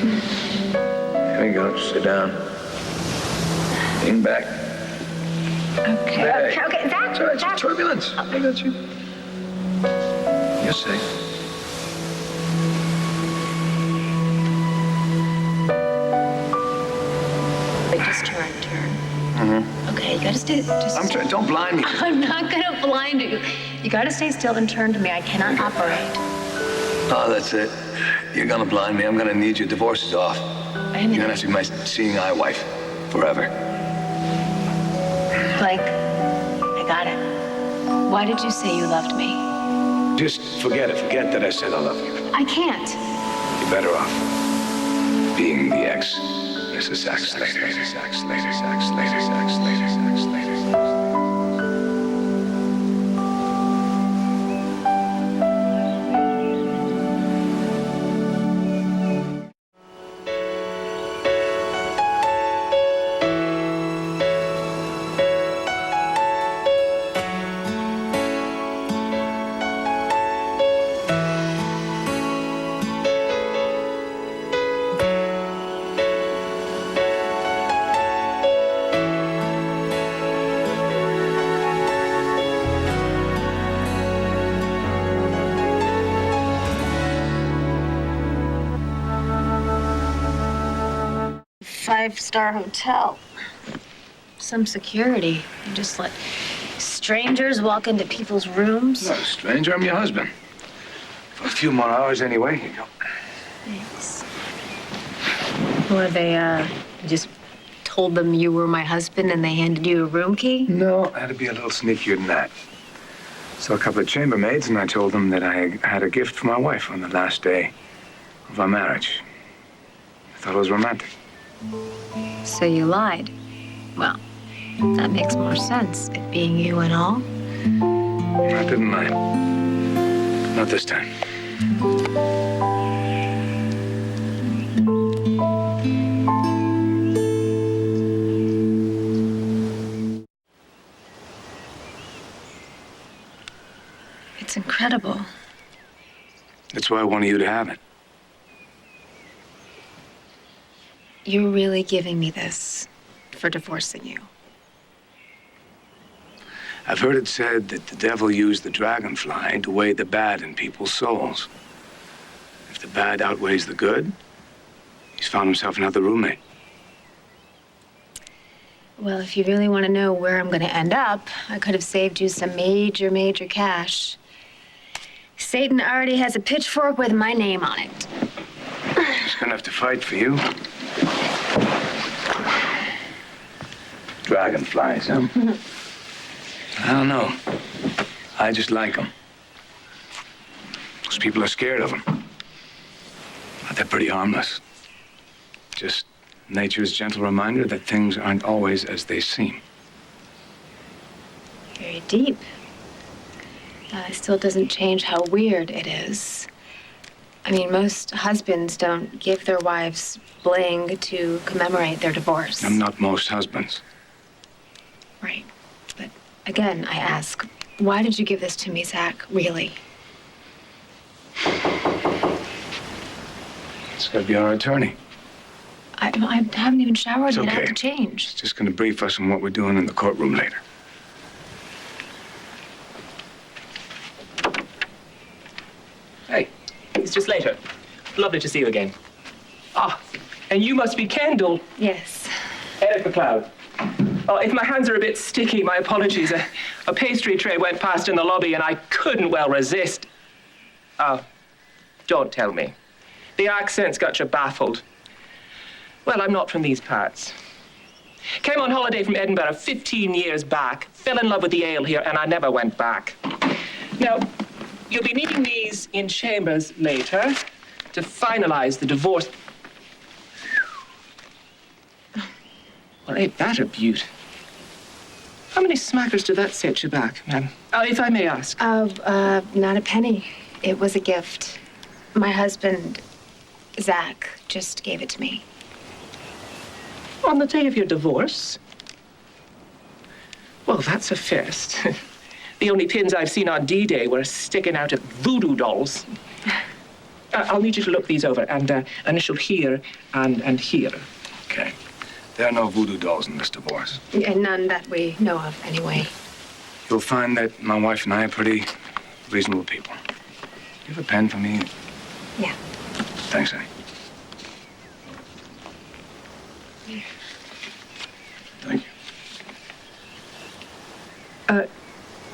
Here we go. Sit down. Lean back. Okay. Okay. It's all right. It's turbulence. I got you. You're safe. Just turn. Okay, you gotta stay. I'm trying. Don't blind me. I'm not gonna blind you. You gotta stay still and turn to me. I cannot operate. Oh, that's it. You're gonna blind me. I'm gonna need you. Divorce is off. You're gonna have to be my seeing eye wife forever. Blake, I got it. Why did you say you loved me? Just forget it. Forget that I said I love you. I can't. You're better off being the ex. Mrs. Sax later. Sax later. Sax later. Sax later. Sax later. 5-star hotel. Some security. You just let strangers walk into people's rooms. No, stranger, I'm your husband. For a few more hours anyway. Here you go. Thanks. Or they, just told them you were my husband and they handed you a room key? No, I had to be a little sneakier than that. Saw a couple of chambermaids and I told them that I had a gift for my wife on the last day of our marriage. I thought it was romantic. So you lied. Well, that makes more sense, it being you and all. I didn't lie. Not this time. It's incredible. That's why I wanted you to have it. You're really giving me this for divorcing you. I've heard it said that the devil used the dragonfly to weigh the bad in people's souls. If the bad outweighs the good, he's found himself another roommate. Well, if you really want to know where I'm going to end up, I could have saved you some major cash. Satan already has a pitchfork with my name on it. He's gonna have to fight for you. Dragonflies, huh? I don't know. I just like them. Most people are scared of them. But they're pretty harmless. Just nature's gentle reminder that things aren't always as they seem. Very deep. Still doesn't change how weird it is. I mean, most husbands don't give their wives bling to commemorate their divorce. I'm not most husbands. Right. But again, I ask, why did you give this to me, Zach? Really? It's gotta be our attorney. I haven't even showered It's yet. okay. I have to change. He's just gonna brief us on what we're doing in the courtroom later. Hey, it's just later. Lovely to see you again. Ah, and you must be Kendall. Yes. Eric McLeod. Oh, if my hands are a bit sticky, my apologies. A pastry tray went past in the lobby and I couldn't well resist. Oh, don't tell me. The accent's got you baffled. Well, I'm not from these parts. Came on holiday from Edinburgh 15 years back, fell in love with the ale here, and I never went back. Now, you'll be needing these in chambers later to finalize the divorce. Well, ain't that a beaut? How many smackers did that set you back, ma'am? If I may ask. Not a penny. It was a gift. My husband, Zach, just gave it to me. On the day of your divorce? Well, that's a first. The only pins I've seen on D-Day were sticking out of voodoo dolls. I'll need you to look these over and initial here and here. Okay. There are no voodoo dolls in this divorce. And none that we know of, anyway. You'll find that my wife and I are pretty reasonable people. You have a pen for me? Yeah. Thanks, honey. Thank you.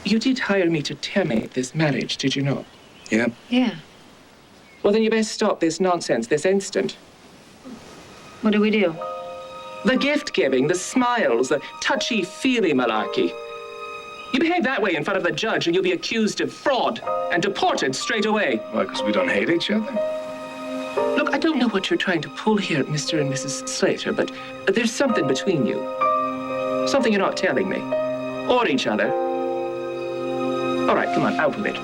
You did hire me to terminate this marriage, did you not? Yeah? Yeah. Well, then you best stop this nonsense this instant. What do we do? The gift-giving, the smiles, the touchy-feely malarkey. You behave that way in front of the judge and you'll be accused of fraud and deported straight away. Why, because we don't hate each other? Look, I don't know what you're trying to pull here, Mr. and Mrs. Slater, but there's something between you. Something you're not telling me. Or each other. All right, come on, out with it.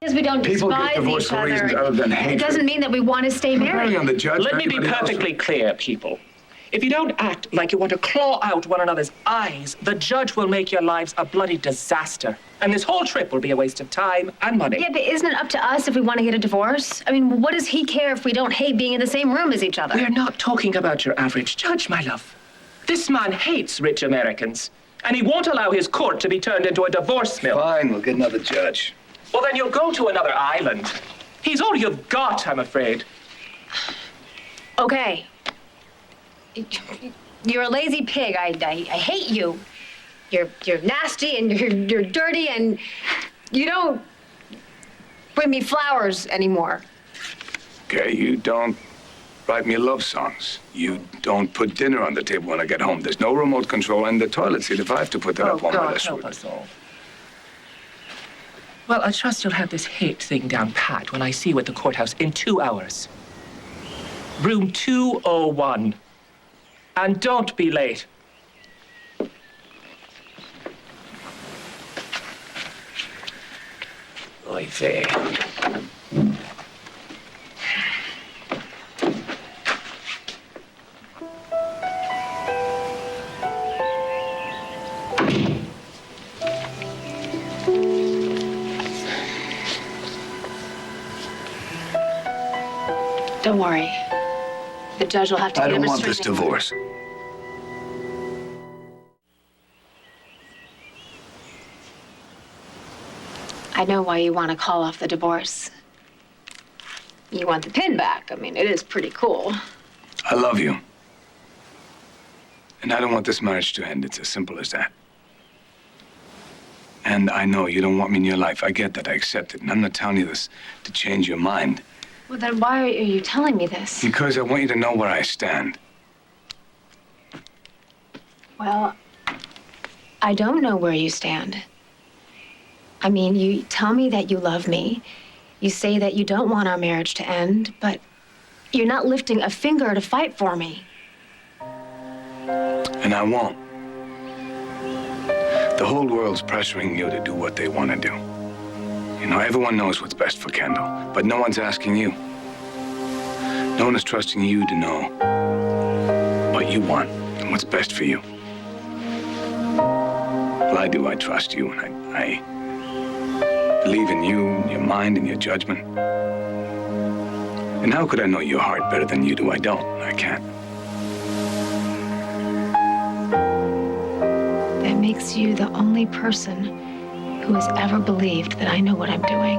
Because we don't People get despise divorced each for other. reasons other than It hatred. doesn't mean that we want to stay Depending married. on the judge. Let me be everybody else. perfectly clear, people. If you don't act like you want to claw out one another's eyes, the judge will make your lives a bloody disaster. And this whole trip will be a waste of time and money. Yeah, but isn't it up to us if we want to get a divorce? I mean, what does he care if we don't hate being in the same room as each other? We're not talking about your average judge, my love. This man hates rich Americans, and he won't allow his court to be turned into a divorce mill. Fine, we'll get another judge. Well, then you'll go to another island. He's all you've got, I'm afraid. Okay. You're a lazy pig. I hate you. You're nasty and you're dirty and you don't bring me flowers anymore. Okay, you don't write me love songs. You don't put dinner on the table when I get home. There's no remote control in the toilet seat. If I have to put that up on my list. help us all. Well, I trust you'll have this hate thing down pat when I see you at the courthouse in 2 hours. Room 201. And don't be late. Oy vey. Don't worry. The judge will have to I get a don't want this restraining order. divorce. I know why you want to call off the divorce. You want the pin back. I mean, it is pretty cool. I love you. And I don't want this marriage to end. It's as simple as that. And I know you don't want me in your life. I get that. I accept it. And I'm not telling you this to change your mind. Well, then why are you telling me this? Because I want you to know where I stand. Well, I don't know where you stand. I mean, you tell me that you love me. You say that you don't want our marriage to end, but you're not lifting a finger to fight for me. And I won't. The whole world's pressuring you to do what they want to do. You know, everyone knows what's best for Kendall, but no one's asking you. No one is trusting you to know what you want and what's best for you. Well, I do. I trust you, and I believe in you, and your mind, and your judgment. And how could I know your heart better than you do? I don't. I can't. That makes you the only person who has ever believed that I know what I'm doing.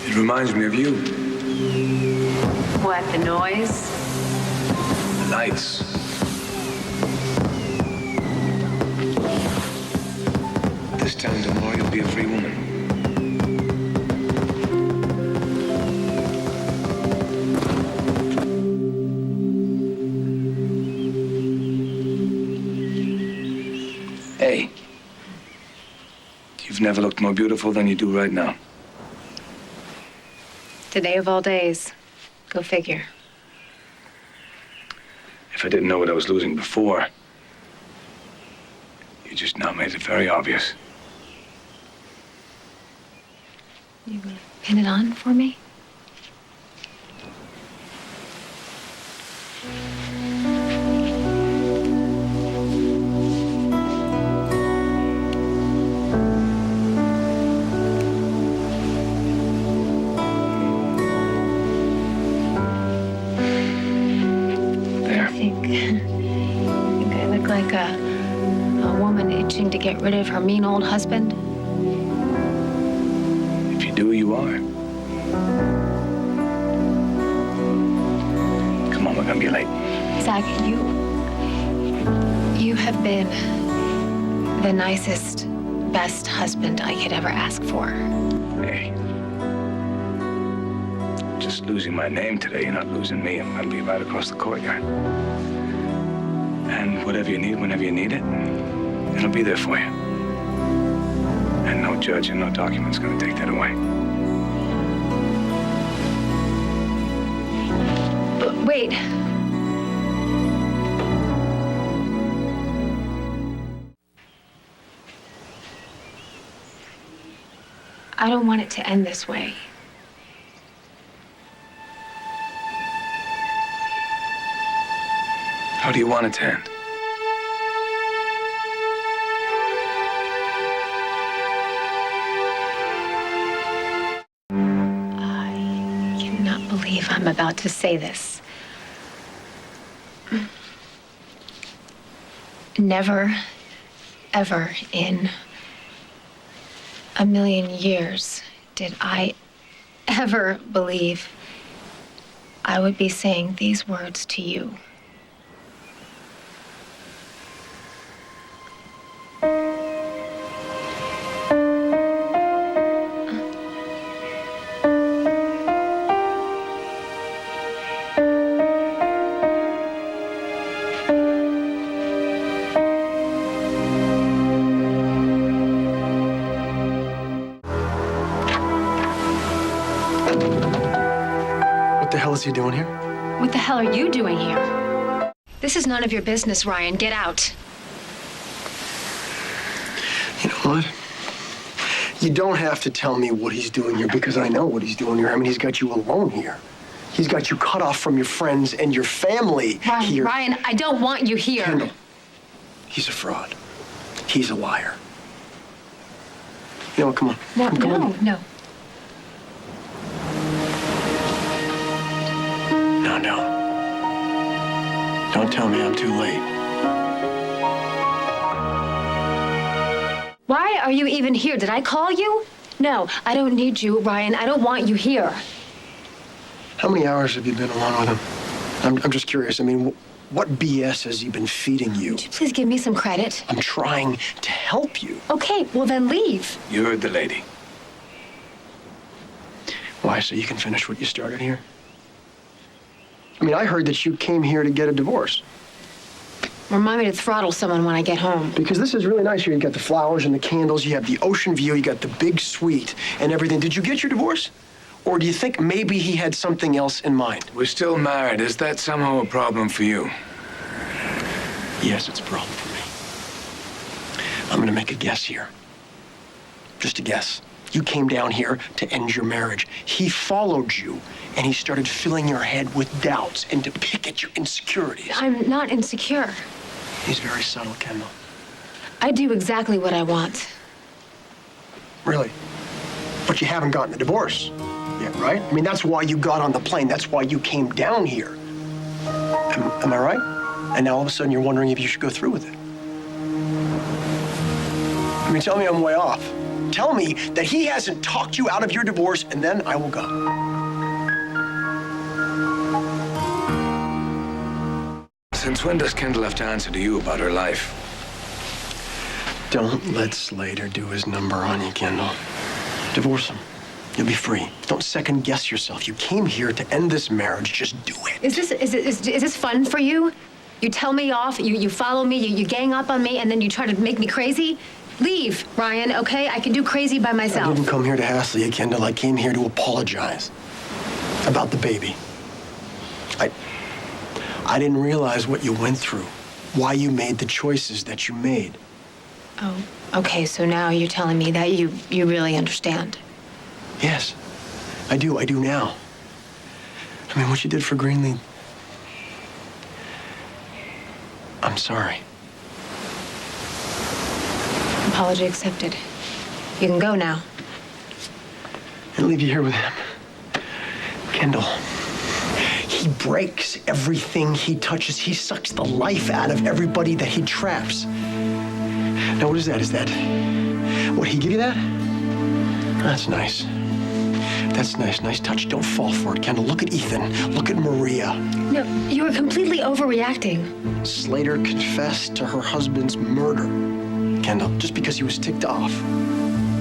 It reminds me of you. What, the noise? The lights. This time tomorrow, you'll be a free woman. Hey, you've never looked more beautiful than you do right now. Today of all days. Go figure. If I didn't know what I was losing before, you just now made it very obvious. You gonna pin it on for me? I think I look like a woman itching to get rid of her mean old husband. If you do, you are. Come on, we're gonna be late. Zach, you have been the nicest, best husband I could ever ask for. Hey. Just losing my name today, you're not losing me. I'm gonna be right across the courtyard. And whatever you need, whenever you need it, it'll be there for you. And no judge and no document's gonna take that away. But wait. I don't want it to end this way. How do you want it to end? I cannot believe I'm about to say this. Never, ever in a million years did I ever believe I would be saying these words to you. What the hell is he doing here? What the hell are you doing here? This is none of your business, Ryan. Get out. You know what? You don't have to tell me what he's doing here because I know what he's doing here. I mean, he's got you alone here. He's got you cut off from your friends and your family here. Ryan, I don't want you here. Kendall, he's a fraud. He's a liar. You know what? Come on. No. No. Don't tell me I'm too late. Why are you even here? Did I call you? No, I don't need you, Ryan. I don't want you here. How many hours have you been alone with him? I'm just curious. I mean, what BS has he been feeding you? Would you please give me some credit? I'm trying to help you. Okay, well then leave. You heard the lady. Why, so you can finish what you started here? I mean, I heard that you came here to get a divorce. Remind me to throttle someone when I get home. Because this is really nice here. You got the flowers and the candles, you have the ocean view, you got the big suite and everything. Did you get your divorce? Or do you think maybe he had something else in mind? We're still married. Is that somehow a problem for you? Yes, it's a problem for me. I'm gonna make a guess here. Just a guess. You came down here to end your marriage. He followed you, and he started filling your head with doubts and to pick at your insecurities. I'm not insecure. He's very subtle, Kendall. I do exactly what I want. Really? But you haven't gotten the divorce yet, right? I mean, that's why you got on the plane. That's why you came down here. Am I right? And now all of a sudden you're wondering if you should go through with it. I mean, tell me I'm way off. Tell me that he hasn't talked you out of your divorce, and then I will go. Since when does Kendall have to answer to you about her life? Don't let Slater do his number on you, Kendall. Divorce him. You'll be free. Don't second guess yourself. You came here to end this marriage. Just do it. Is this fun for you? You tell me off, you follow me, you gang up on me, and then you try to make me crazy? Leave, Ryan, okay? I can do crazy by myself. I didn't come here to hassle you, Kendall. I came here to apologize. About the baby. I didn't realize what you went through, why you made the choices that you made. Oh, okay, so now you're telling me that you really understand. Yes, I do now. I mean, what you did for Greenlee, I'm sorry. Apology accepted. You can go now. And leave you here with him. Kendall. He breaks everything he touches. He sucks the life out of everybody that he traps. Now, what is that? Is that... What, he give you that? That's nice. That's nice. Nice touch. Don't fall for it, Kendall. Look at Ethan. Look at Maria. No, you were completely overreacting. Slater confessed to her husband's murder, Kendall, just because he was ticked off.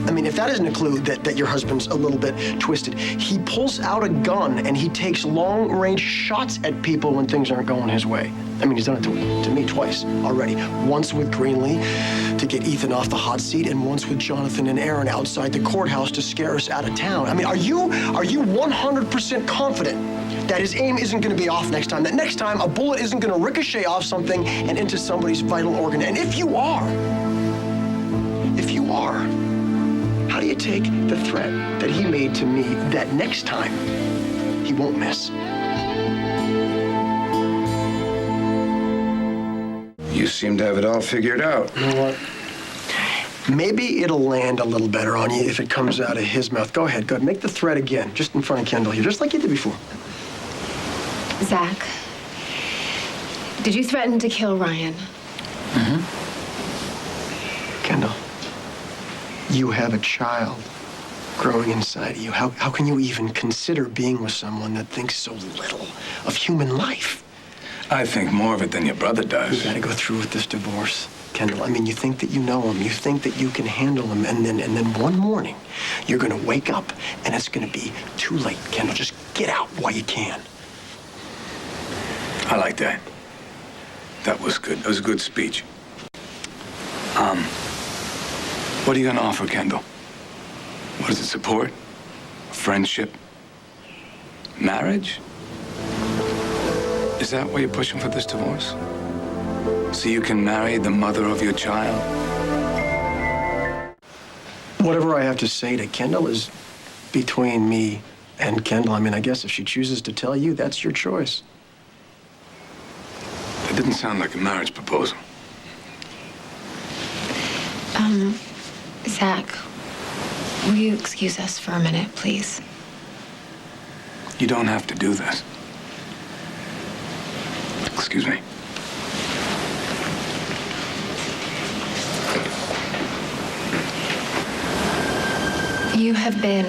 I mean, if that isn't a clue that your husband's a little bit twisted, he pulls out a gun and he takes long-range shots at people when things aren't going his way. I mean, he's done it to me twice already. Once with Greenlee to get Ethan off the hot seat, and once with Jonathan and Aaron outside the courthouse to scare us out of town. I mean, are you 100% confident that his aim isn't going to be off next time? That next time a bullet isn't going to ricochet off something and into somebody's vital organ? And if you are, how do you take the threat that he made to me that next time he won't miss? You seem to have it all figured out. You know what? Maybe it'll land a little better on you if it comes out of his mouth. Go ahead. Make the threat again, just in front of Kendall here, just like you did before. Zach, did you threaten to kill Ryan? Mm-hmm. Kendall, you have a child growing inside of you. How can you even consider being with someone that thinks so little of human life? I think more of it than your brother does. You gotta go through with this divorce, Kendall. I mean, you think that you know him, you think that you can handle him, and then one morning, you're gonna wake up and it's gonna be too late, Kendall. Just get out while you can. I like that. That was good. That was a good speech. What are you gonna offer, Kendall? What is it, support? Friendship? Marriage? Is that why you're pushing for this divorce? So you can marry the mother of your child? Whatever I have to say to Kendall is between me and Kendall. I mean, I guess if she chooses to tell you, that's your choice. That didn't sound like a marriage proposal. Zach, will you excuse us for a minute, please? You don't have to do this. Excuse me. You have been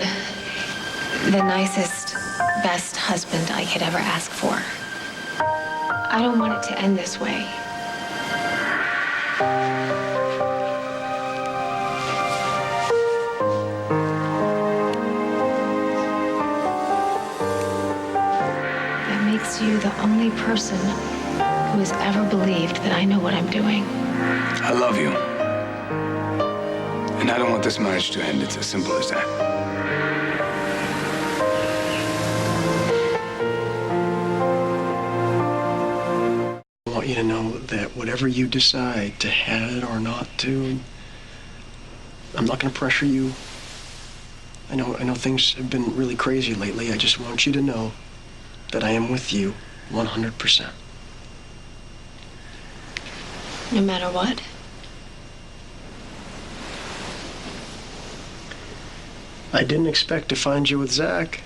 the nicest, best husband I could ever ask for. I don't want it to end this way. That makes you the only person who has ever believed that I know what I'm doing. I love you. And I don't want this marriage to end. It's as simple as that. I want you to know that whatever you decide to have or not to, I'm not going to pressure you. I know things have been really crazy lately. I just want you to know that I am with you 100%. No matter what? I didn't expect to find you with Zach.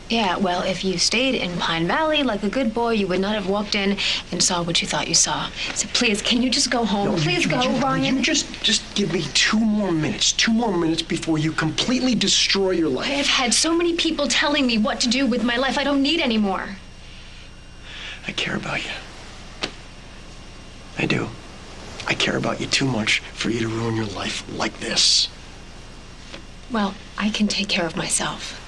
Yeah, well, if you stayed in Pine Valley like a good boy, you would not have walked in and saw what you thought you saw. So please, can you just go home? No, Please go, Ryan. You just give me 2 more minutes before you completely destroy your life. I have had so many people telling me what to do with my life. I don't need any more. I care about you. I do. I care about you too much for you to ruin your life like this. Well, I can take care of myself.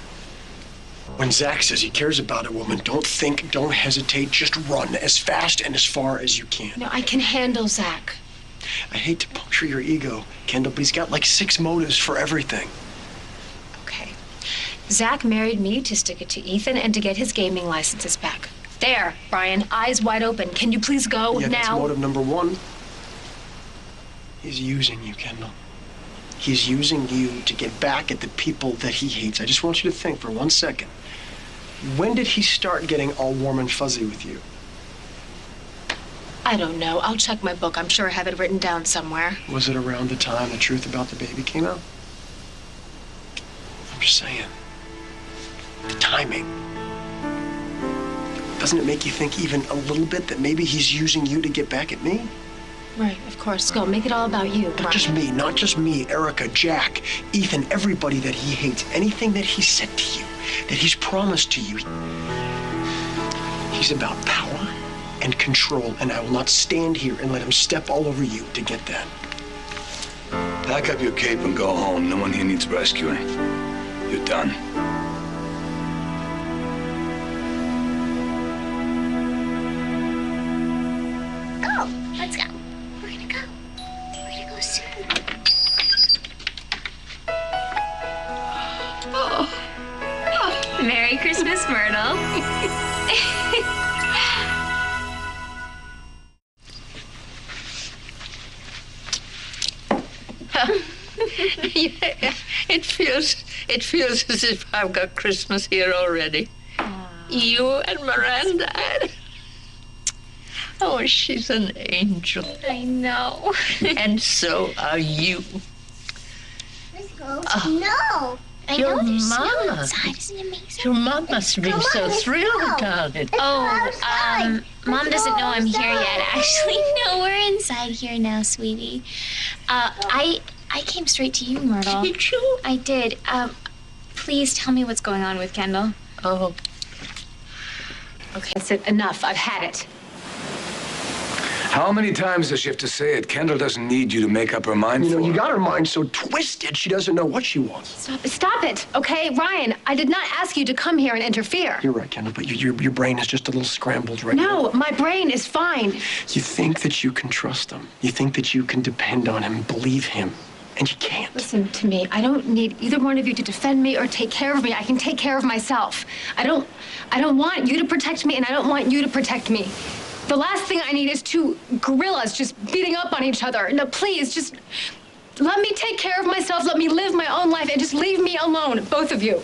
When Zach says he cares about a woman, don't think, don't hesitate, just run as fast and as far as you can. No, I can handle Zach. I hate to puncture your ego, Kendall, but he's got like 6 motives for everything. Okay. Zach married me to stick it to Ethan and to get his gaming licenses back. There, Brian, eyes wide open. Can you please go now? That's motive number one. He's using you, Kendall. He's using you to get back at the people that he hates. I just want you to think for 1 second. When did he start getting all warm and fuzzy with you? I don't know. I'll check my book. I'm sure I have it written down somewhere. Was it around the time the truth about the baby came out? I'm just saying. The timing. Doesn't it make you think even a little bit that maybe he's using you to get back at me? Right, of course. Go, make it all about you. Not just me, Erica, Jack, Ethan, everybody that he hates, anything that he said to you, that he's promised to you. He's about power and control, and I will not stand here and let him step all over you to get that. Pack up your cape and go home. No one here needs rescuing. You're done. Let's go. We're gonna go. We're gonna go soon. Merry Christmas, Myrtle. Yeah, it feels as if I've got Christmas here already. You and Miranda. Oh, she's an angel. I know. And so are you. Let's go. No. I Your know there's snow mama. outside. Isn't it amazing? Your mom must be Come on, so let's thrilled, go. darling. Mom doesn't know I'm here yet. Actually, no, we're inside here now, sweetie. I came straight to you, Myrtle. Did you? I did. Please tell me what's going on with Kendall. Oh, Okay, that's it. Enough. I've had it. How many times does she have to say it? Kendall doesn't need you to make up her mind You know, for you her. got her mind so twisted, she doesn't know what she wants. Stop it, okay? Ryan, I did not ask you to come here and interfere. You're right, Kendall, but your brain is just a little scrambled right now. No, my brain is fine. You think that you can trust him. You think that you can depend on him, believe him, and you can't. Listen to me. I don't need either one of you to defend me or take care of me. I can take care of myself. I don't want you to protect me, and I don't want you to protect me. The last thing I need is two gorillas just beating up on each other. No, please, just let me take care of myself. Let me live my own life and just leave me alone, both of you.